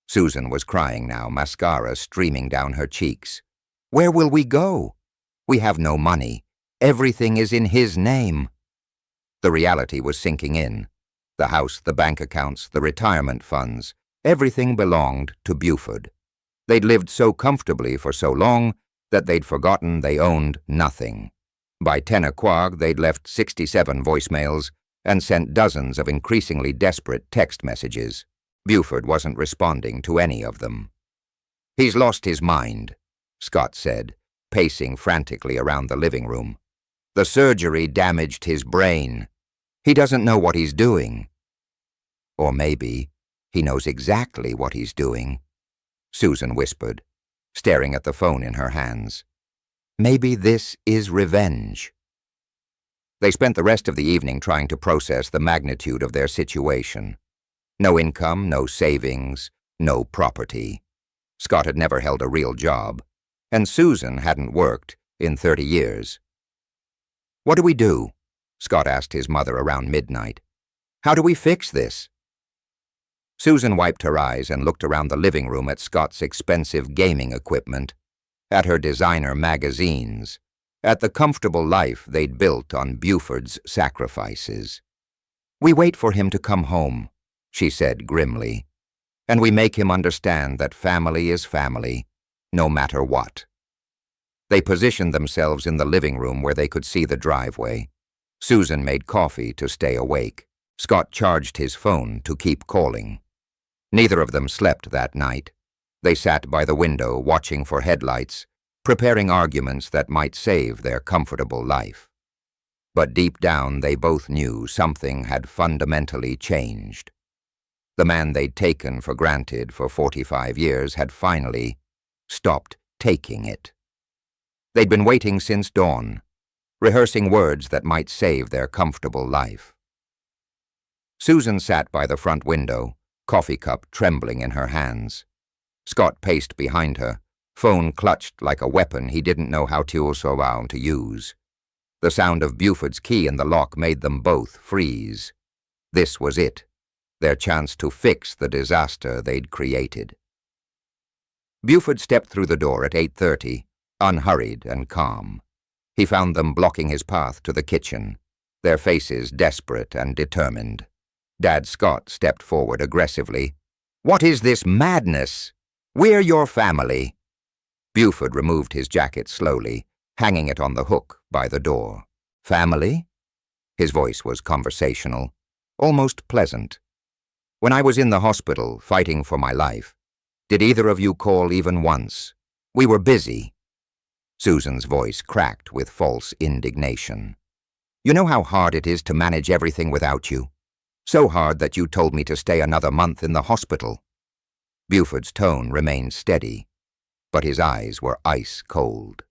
Susan was crying now, mascara streaming down her cheeks. "Where will we go? We have no money. Everything is in his name." The reality was sinking in. The house, the bank accounts, the retirement funds, everything belonged to Buford. They'd lived so comfortably for so long that they'd forgotten they owned nothing. By 10 o'clock, they'd left 67 voicemails and sent dozens of increasingly desperate text messages. Buford wasn't responding to any of them. "He's lost his mind," Scott said, pacing frantically around the living room. "The surgery damaged his brain. He doesn't know what he's doing." "Or maybe he knows exactly what he's doing," Susan whispered, staring at the phone in her hands. "Maybe this is revenge." They spent the rest of the evening trying to process the magnitude of their situation. No income, no savings, no property. Scott had never held a real job, and Susan hadn't worked in 30 years. "What do we do?" Scott asked his mother around midnight. "How do we fix this?" Susan wiped her eyes and looked around the living room at Scott's expensive gaming equipment, at her designer magazines, at the comfortable life they'd built on Buford's sacrifices. "We wait for him to come home," she said grimly, "and we make him understand that family is family, no matter what." They positioned themselves in the living room where they could see the driveway. Susan made coffee to stay awake. Scott charged his phone to keep calling. Neither of them slept that night. They sat by the window watching for headlights, preparing arguments that might save their comfortable life. But deep down they both knew something had fundamentally changed. The man they'd taken for granted for 45 years had finally stopped taking it. They'd been waiting since dawn, rehearsing words that might save their comfortable life. Susan sat by the front window, coffee cup trembling in her hands. Scott paced behind her, phone clutched like a weapon he didn't know how to use. The sound of Buford's key in the lock made them both freeze. This was it, their chance to fix the disaster they'd created. Buford stepped through the door at 8:30, unhurried and calm. He found them blocking his path to the kitchen, their faces desperate and determined. Dad Scott stepped forward aggressively. "What is this madness? We're your family." Buford removed his jacket slowly, hanging it on the hook by the door. "Family?" His voice was conversational, almost pleasant. "When I was in the hospital, fighting for my life, did either of you call even once? We were busy." Susan's voice cracked with false indignation. "You know how hard it is to manage everything without you? So hard that you told me to stay another month in the hospital." Buford's tone remained steady, but his eyes were ice cold.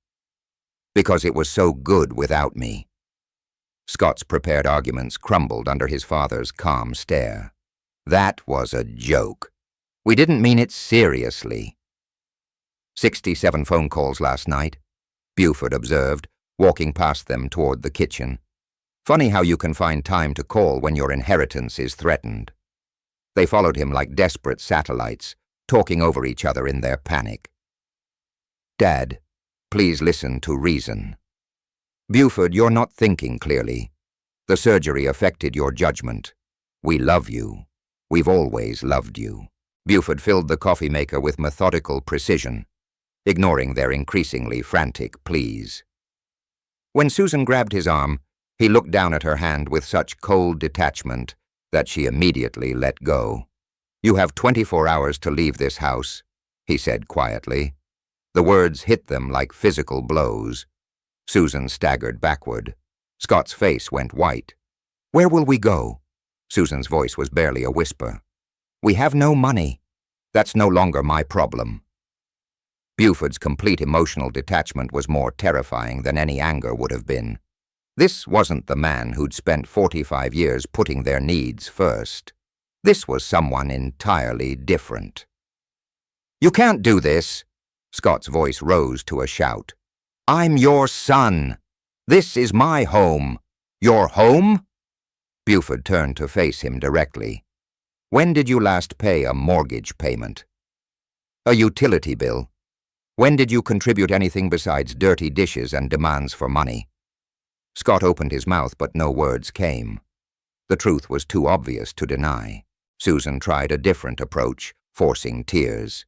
"Because it was so good without me." Scott's prepared arguments crumbled under his father's calm stare. "That was a joke. We didn't mean it seriously." 67 phone calls last night, Buford observed, walking past them toward the kitchen. "Funny how you can find time to call when your inheritance is threatened." They followed him like desperate satellites, talking over each other in their panic. "Dad, please listen to reason." "Buford, you're not thinking clearly. The surgery affected your judgment. We love you. We've always loved you." Buford filled the coffee maker with methodical precision, ignoring their increasingly frantic pleas. When Susan grabbed his arm, he looked down at her hand with such cold detachment that she immediately let go. "You have 24 hours to leave this house," he said quietly. The words hit them like physical blows. Susan staggered backward. Scott's face went white. "Where will we go?" Susan's voice was barely a whisper. "We have no money. That's no longer my problem." Buford's complete emotional detachment was more terrifying than any anger would have been. This wasn't the man who'd spent 45 years putting their needs first. This was someone entirely different. "You can't do this!" Scott's voice rose to a shout. "I'm your son. This is my home. Your home?" Buford turned to face him directly. "When did you last pay a mortgage payment? A utility bill? When did you contribute anything besides dirty dishes and demands for money?" Scott opened his mouth, but no words came. The truth was too obvious to deny. Susan tried a different approach, forcing tears.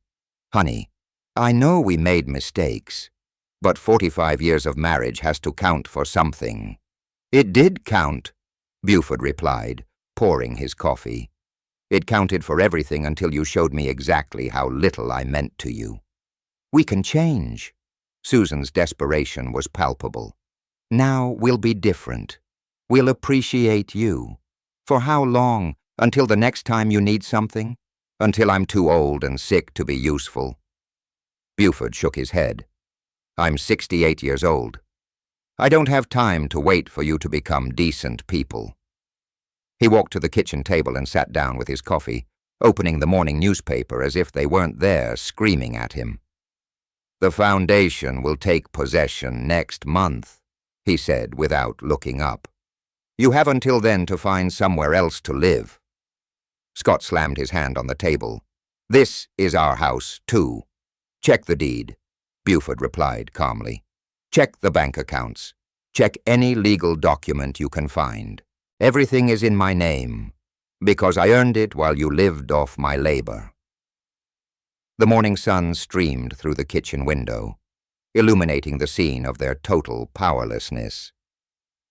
"Honey, I know we made mistakes, but 45 years of marriage has to count for something." "It did count," Buford replied, pouring his coffee. "It counted for everything until you showed me exactly how little I meant to you." "We can change." Susan's desperation was palpable. "Now we'll be different. We'll appreciate you. For how long? Until the next time you need something? Until I'm too old and sick to be useful?" Buford shook his head. "I'm 68 years old. I don't have time to wait for you to become decent people." He walked to the kitchen table and sat down with his coffee, opening the morning newspaper as if they weren't there screaming at him. "The foundation will take possession next month," he said without looking up. "You have until then to find somewhere else to live." Scott slammed his hand on the table. "This is our house, too." "Check the deed," Buford replied calmly. "Check the bank accounts. Check any legal document you can find. Everything is in my name, because I earned it while you lived off my labor." The morning sun streamed through the kitchen window, illuminating the scene of their total powerlessness.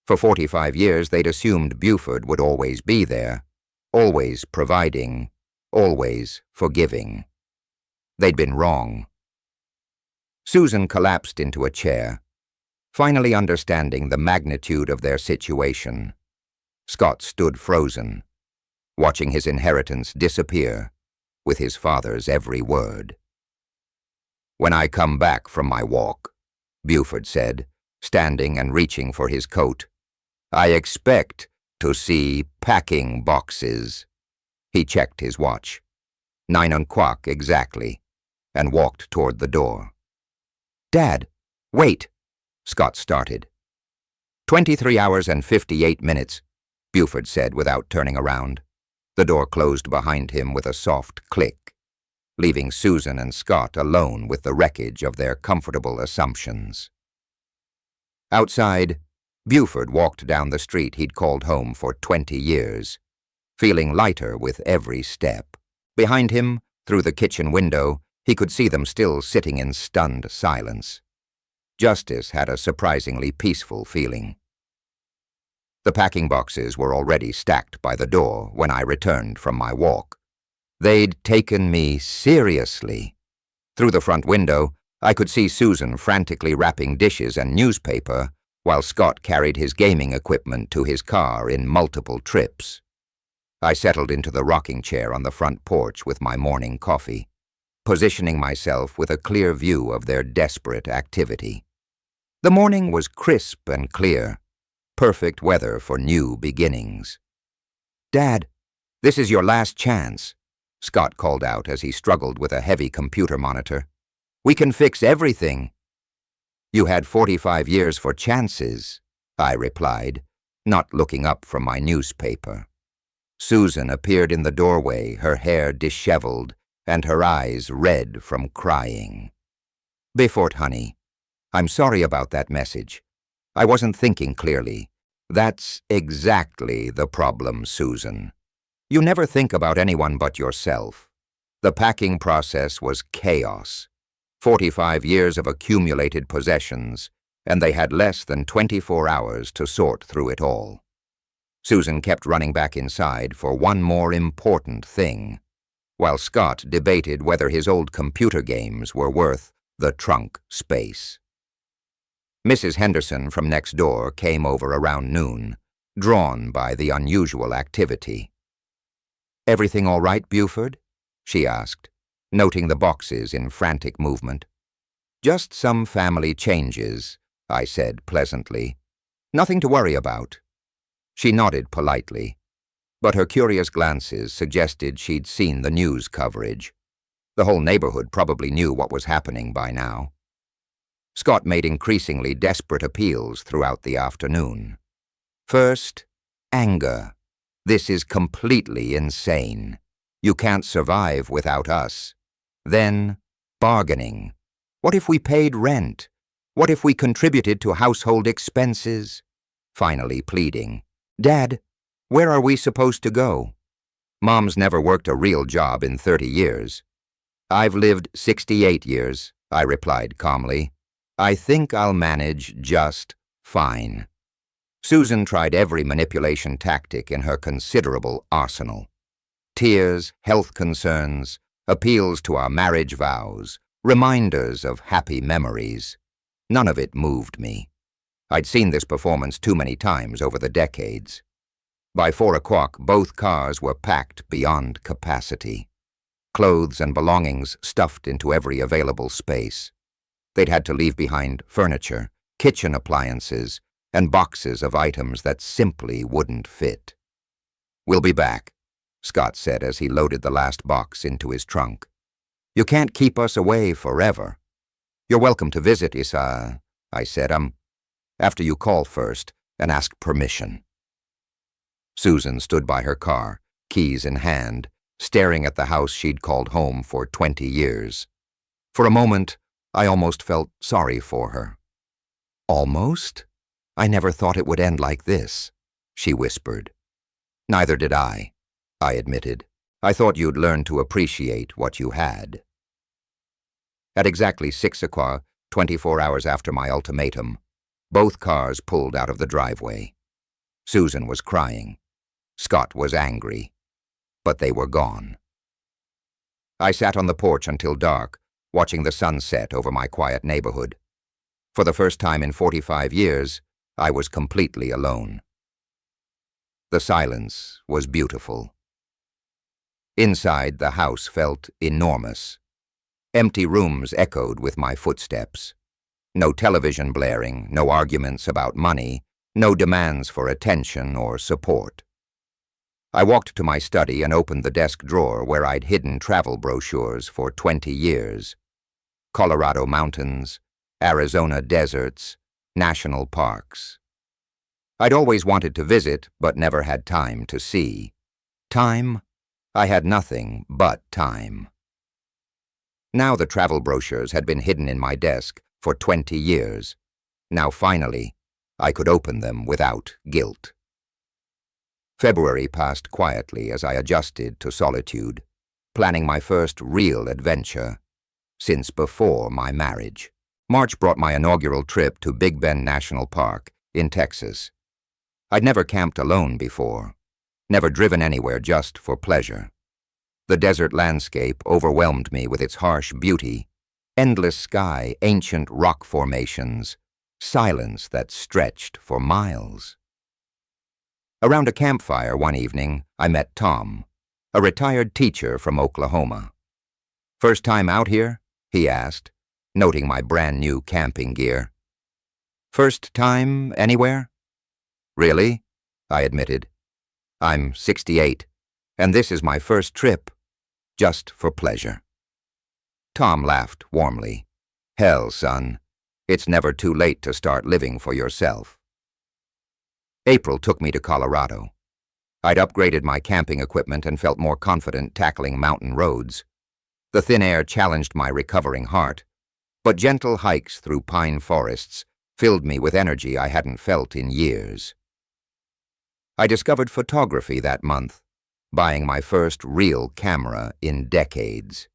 For 45 years they'd assumed Buford would always be there, always providing, always forgiving. They'd been wrong. Susan collapsed into a chair, finally understanding the magnitude of their situation. Scott stood frozen, watching his inheritance disappear with his father's every word. "When I come back from my walk," Buford said, standing and reaching for his coat, "I expect to see packing boxes." He checked his watch. 9:00 exactly, and walked toward the door. "Dad, wait," Scott started. 23 hours and 58 minutes, Buford said without turning around. The door closed behind him with a soft click, leaving Susan and Scott alone with the wreckage of their comfortable assumptions. Outside, Buford walked down the street he'd called home for 20 years, feeling lighter with every step. Behind him, through the kitchen window, he could see them still sitting in stunned silence. Justice had a surprisingly peaceful feeling. The packing boxes were already stacked by the door when I returned from my walk. They'd taken me seriously. Through the front window, I could see Susan frantically wrapping dishes and newspaper while Scott carried his gaming equipment to his car in multiple trips. I settled into the rocking chair on the front porch with my morning coffee, positioning myself with a clear view of their desperate activity. The morning was crisp and clear, perfect weather for new beginnings. "Dad, this is your last chance," Scott called out as he struggled with a heavy computer monitor. "We can fix everything." "You had 45 years for chances," I replied, not looking up from my newspaper. Susan appeared in the doorway, her hair disheveled and her eyes red from crying. "Befort, honey, I'm sorry about that message. I wasn't thinking clearly. That's exactly the problem, Susan. You never think about anyone but yourself. The packing process was chaos. 45 years of accumulated possessions, and they had less than 24 hours to sort through it all." Susan kept running back inside for one more important thing, while Scott debated whether his old computer games were worth the trunk space. Mrs. Henderson from next door came over around noon, drawn by the unusual activity. "Everything all right, Buford?" she asked, noting the boxes in frantic movement. "Just some family changes," I said pleasantly. "Nothing to worry about." She nodded politely, but her curious glances suggested she'd seen the news coverage. The whole neighborhood probably knew what was happening by now. Scott made increasingly desperate appeals throughout the afternoon. First, anger. "This is completely insane. You can't survive without us." Then, bargaining. "What if we paid rent? What if we contributed to household expenses?" Finally pleading. "Dad, where are we supposed to go?" Mom's never worked a real job in 30 years. "I've lived 68 years, I replied calmly. "I think I'll manage just fine." Susan tried every manipulation tactic in her considerable arsenal. Tears, health concerns, appeals to our marriage vows, reminders of happy memories. None of it moved me. I'd seen this performance too many times over the decades. By 4 o'clock, both cars were packed beyond capacity. Clothes and belongings stuffed into every available space. They'd had to leave behind furniture, kitchen appliances, and boxes of items that simply wouldn't fit. "We'll be back," Scott said as he loaded the last box into his trunk. "You can't keep us away forever." "You're welcome to visit, Issa," I said. After you call first and ask permission." Susan stood by her car, keys in hand, staring at the house she'd called home for 20 years. For a moment, I almost felt sorry for her. "Almost? I never thought it would end like this," she whispered. "Neither did I admitted. "I thought you'd learn to appreciate what you had." At exactly 6 o'clock, 24 hours after my ultimatum, both cars pulled out of the driveway. Susan was crying. Scott was angry. But they were gone. I sat on the porch until dark, watching the sun set over my quiet neighborhood. For the first time in 45 years, I was completely alone. The silence was beautiful. Inside, the house felt enormous. Empty rooms echoed with my footsteps. No television blaring, no arguments about money, no demands for attention or support. I walked to my study and opened the desk drawer where I'd hidden travel brochures for 20 years. Colorado mountains, Arizona deserts, national parks. I'd always wanted to visit, but never had time to see. Time? I had nothing but time. Now the travel brochures had been hidden in my desk for 20 years. Now finally, I could open them without guilt. February passed quietly as I adjusted to solitude, planning my first real adventure since before my marriage. March brought my inaugural trip to Big Bend National Park in Texas. I'd never camped alone before, never driven anywhere just for pleasure. The desert landscape overwhelmed me with its harsh beauty, endless sky, ancient rock formations, silence that stretched for miles. Around a campfire one evening, I met Tom, a retired teacher from Oklahoma. "First time out here?" he asked, noting my brand new camping gear. "First time anywhere?" "Really?" I admitted. "I'm 68, and this is my first trip, just for pleasure." Tom laughed warmly. "Hell, son, it's never too late to start living for yourself." April took me to Colorado. I'd upgraded my camping equipment and felt more confident tackling mountain roads. The thin air challenged my recovering heart, but gentle hikes through pine forests filled me with energy I hadn't felt in years. I discovered photography that month, buying my first real camera in decades.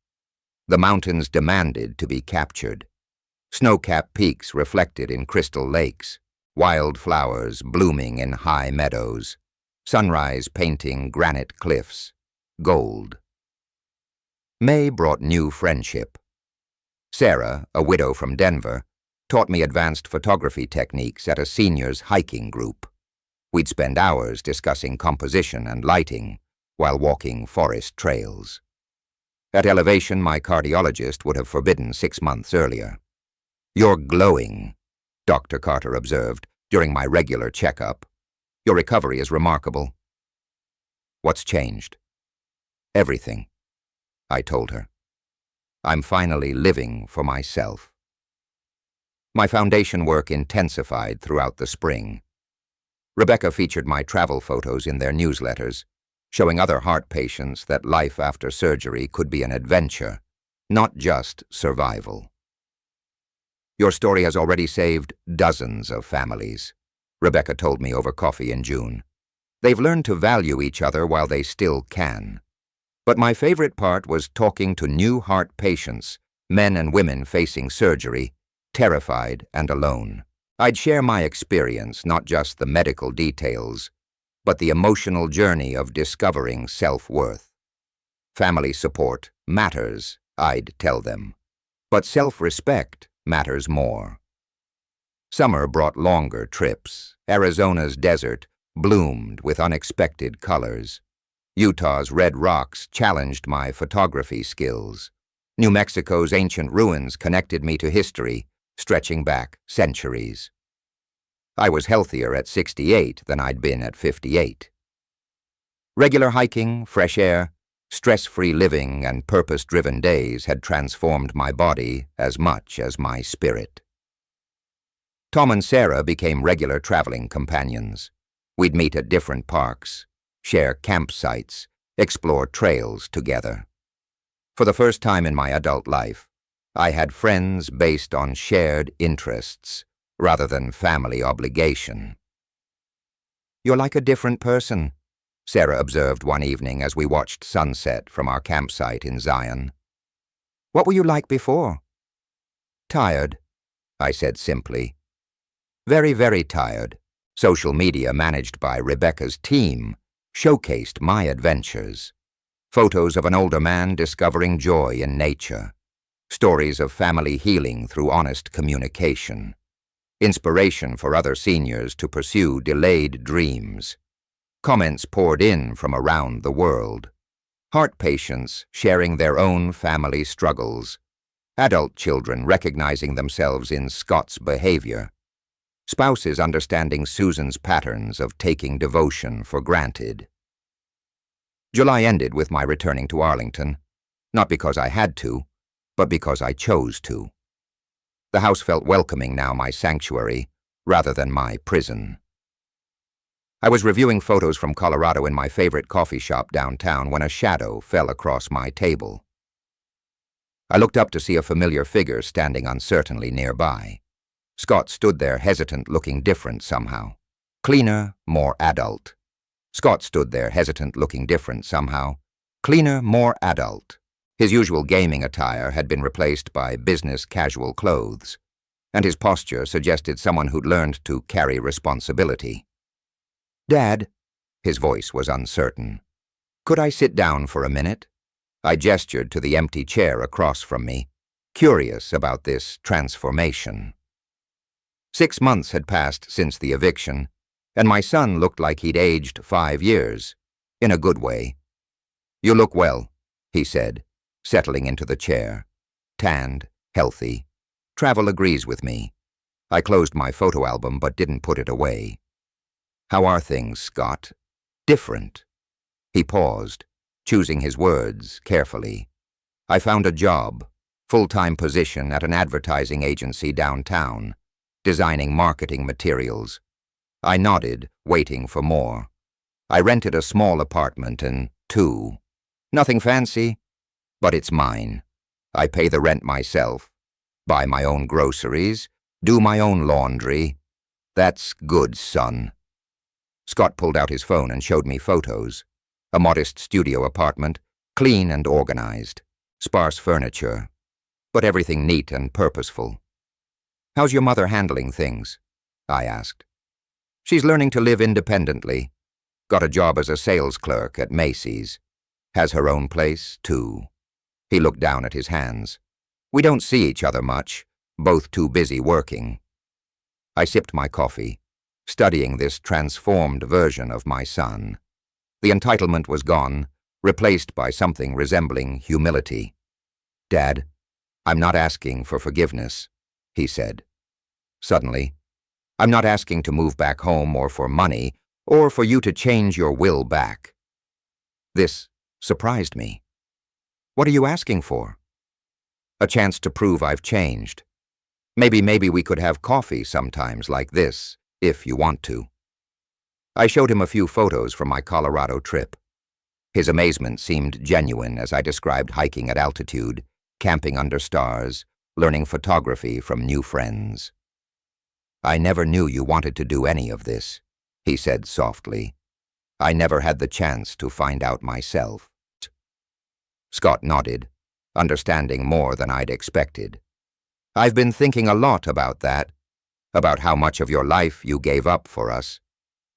The mountains demanded to be captured. Snow-capped peaks reflected in crystal lakes, wildflowers blooming in high meadows, sunrise painting granite cliffs, gold. May brought new friendship. Sarah, a widow from Denver, taught me advanced photography techniques at a seniors hiking group. We'd spend hours discussing composition and lighting while walking forest trails. At elevation, my cardiologist would have forbidden 6 months earlier. "You're glowing," Dr. Carter observed during my regular checkup. "Your recovery is remarkable." "What's changed?" "Everything," I told her. "I'm finally living for myself." My foundation work intensified throughout the spring. Rebecca featured my travel photos in their newsletters, showing other heart patients that life after surgery could be an adventure, not just survival. "Your story has already saved dozens of families," Rebecca told me over coffee in June. "They've learned to value each other while they still can." But my favorite part was talking to new heart patients, men and women facing surgery, terrified and alone. I'd share my experience, not just the medical details, but the emotional journey of discovering self-worth. Family support matters, I'd tell them, but self-respect matters more. Summer brought longer trips. Arizona's desert bloomed with unexpected colors. Utah's red rocks challenged my photography skills. New Mexico's ancient ruins connected me to history, stretching back centuries. I was healthier at 68 than I'd been at 58. Regular hiking, fresh air, stress-free living, and purpose-driven days had transformed my body as much as my spirit. Tom and Sarah became regular traveling companions. We'd meet at different parks, share campsites, explore trails together. For the first time in my adult life, I had friends based on shared interests rather than family obligation. "You're like a different person," Sarah observed one evening as we watched sunset from our campsite in Zion. "What were you like before?" "Tired," I said simply. "Very, very tired." Social media managed by Rebecca's team showcased my adventures. Photos of an older man discovering joy in nature. Stories of family healing through honest communication. Inspiration for other seniors to pursue delayed dreams. Comments poured in from around the world. Heart patients sharing their own family struggles. Adult children recognizing themselves in Scott's behavior. Spouses understanding Susan's patterns of taking devotion for granted. July ended with my returning to Arlington, not because I had to, but because I chose to. The house felt welcoming now, my sanctuary, rather than my prison. I was reviewing photos from Colorado in my favorite coffee shop downtown when a shadow fell across my table. I looked up to see a familiar figure standing uncertainly nearby. Scott stood there, hesitant, looking different somehow. Cleaner, more adult. Scott stood there, hesitant, looking different somehow. Cleaner, more adult. His usual gaming attire had been replaced by business casual clothes, and his posture suggested someone who'd learned to carry responsibility. "Dad," his voice was uncertain. "Could I sit down for a minute?" I gestured to the empty chair across from me, curious about this transformation. 6 months had passed since the eviction, and my son looked like he'd aged 5 years, in a good way. "You look well," he said, settling into the chair. "Tanned, healthy. Travel agrees with me." I closed my photo album but didn't put it away. "How are things, Scott?" "Different." He paused, choosing his words carefully. "I found a job, full-time position at an advertising agency downtown, designing marketing materials." I nodded, waiting for more. "I rented a small apartment in 2. Nothing fancy, but it's mine. I pay the rent myself, buy my own groceries, do my own laundry. That's good, son." Scott pulled out his phone and showed me photos. A modest studio apartment, clean and organized. Sparse furniture, but everything neat and purposeful. "How's your mother handling things?" I asked. "She's learning to live independently. Got a job as a sales clerk at Macy's. Has her own place, too." He looked down at his hands. We don't see each other much, both too busy working. I sipped my coffee, studying this transformed version of my son. The entitlement was gone, replaced by something resembling humility. "Dad, I'm not asking for forgiveness," he said. Suddenly, "I'm not asking to move back home or for money, or for you to change your will back." This surprised me. "What are you asking for?" "A chance to prove I've changed. Maybe we could have coffee sometimes like this, if you want to." I showed him a few photos from my Colorado trip. His amazement seemed genuine as I described hiking at altitude, camping under stars, learning photography from new friends. "I never knew you wanted to do any of this," he said softly. "I never had the chance to find out myself." Scott nodded, understanding more than I'd expected. "I've been thinking a lot about that, about how much of your life you gave up for us,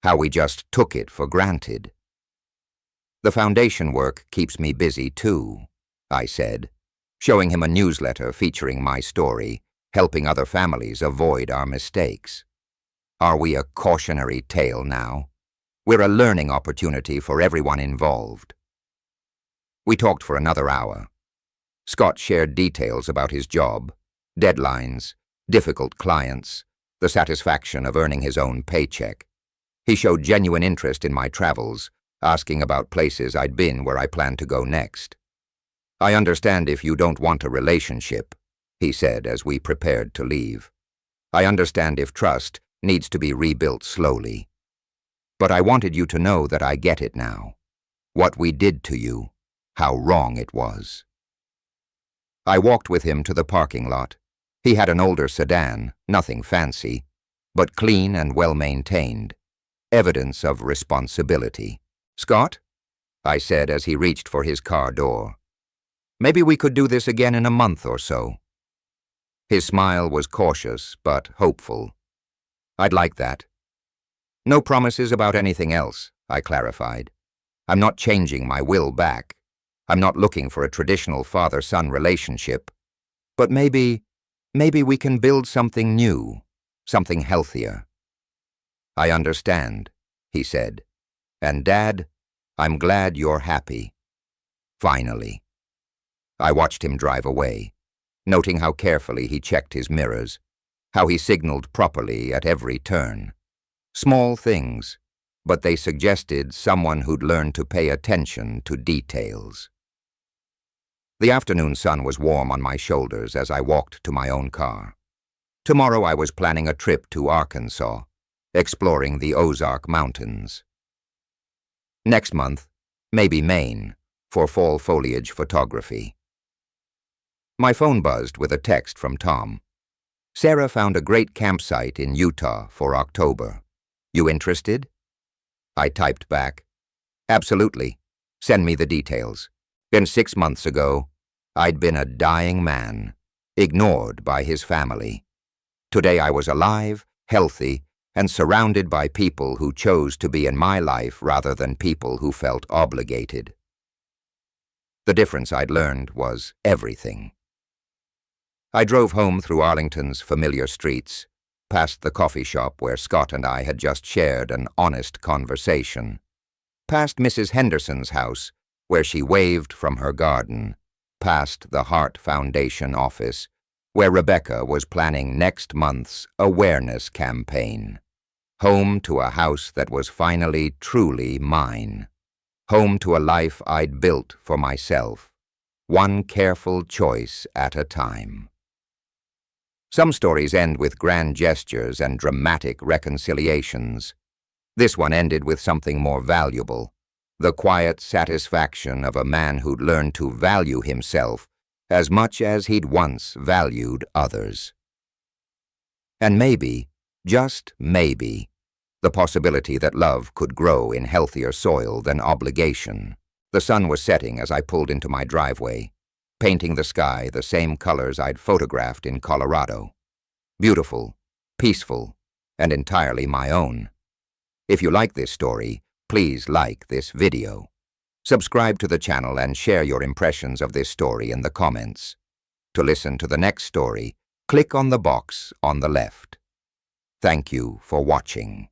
how we just took it for granted." "The foundation work keeps me busy too," I said, showing him a newsletter featuring my story, helping other families avoid our mistakes. Are we a cautionary tale now? We're a learning opportunity for everyone involved. We talked for another hour. Scott shared details about his job, deadlines, difficult clients, the satisfaction of earning his own paycheck. He showed genuine interest in my travels, asking about places I'd been where I planned to go next. "I understand if you don't want a relationship," he said as we prepared to leave. "I understand if trust needs to be rebuilt slowly. But I wanted you to know that I get it now. What we did to you, how wrong it was." I walked with him to the parking lot. He had an older sedan, nothing fancy, but clean and well-maintained, evidence of responsibility. "Scott," I said as he reached for his car door, "maybe we could do this again in a month or so." His smile was cautious but hopeful. "I'd like that." "No promises about anything else," I clarified. "I'm not changing my will back. I'm not looking for a traditional father-son relationship. But maybe we can build something new, something healthier." "I understand," he said. "And Dad, I'm glad you're happy. Finally." I watched him drive away, noting how carefully he checked his mirrors, how he signaled properly at every turn. Small things, but they suggested someone who'd learned to pay attention to details. The afternoon sun was warm on my shoulders as I walked to my own car. Tomorrow I was planning a trip to Arkansas, exploring the Ozark Mountains. Next month, maybe Maine, for fall foliage photography. My phone buzzed with a text from Tom. "Sarah found a great campsite in Utah for October. You interested?" I typed back, "Absolutely. Send me the details." 6 months ago, I'd been a dying man, ignored by his family. Today I was alive, healthy, and surrounded by people who chose to be in my life rather than people who felt obligated. The difference I'd learned was everything. I drove home through Arlington's familiar streets, past the coffee shop where Scott and I had just shared an honest conversation, past Mrs. Henderson's house, where she waved from her garden, past the Heart Foundation office, where Rebecca was planning next month's awareness campaign. Home to a house that was finally truly mine. Home to a life I'd built for myself, one careful choice at a time. Some stories end with grand gestures and dramatic reconciliations. This one ended with something more valuable, the quiet satisfaction of a man who'd learned to value himself as much as he'd once valued others. And maybe, just maybe, the possibility that love could grow in healthier soil than obligation. The sun was setting as I pulled into my driveway, painting the sky the same colors I'd photographed in Colorado. Beautiful, peaceful, and entirely my own. If you like this story, please like this video. Subscribe to the channel and share your impressions of this story in the comments. To listen to the next story, click on the box on the left. Thank you for watching.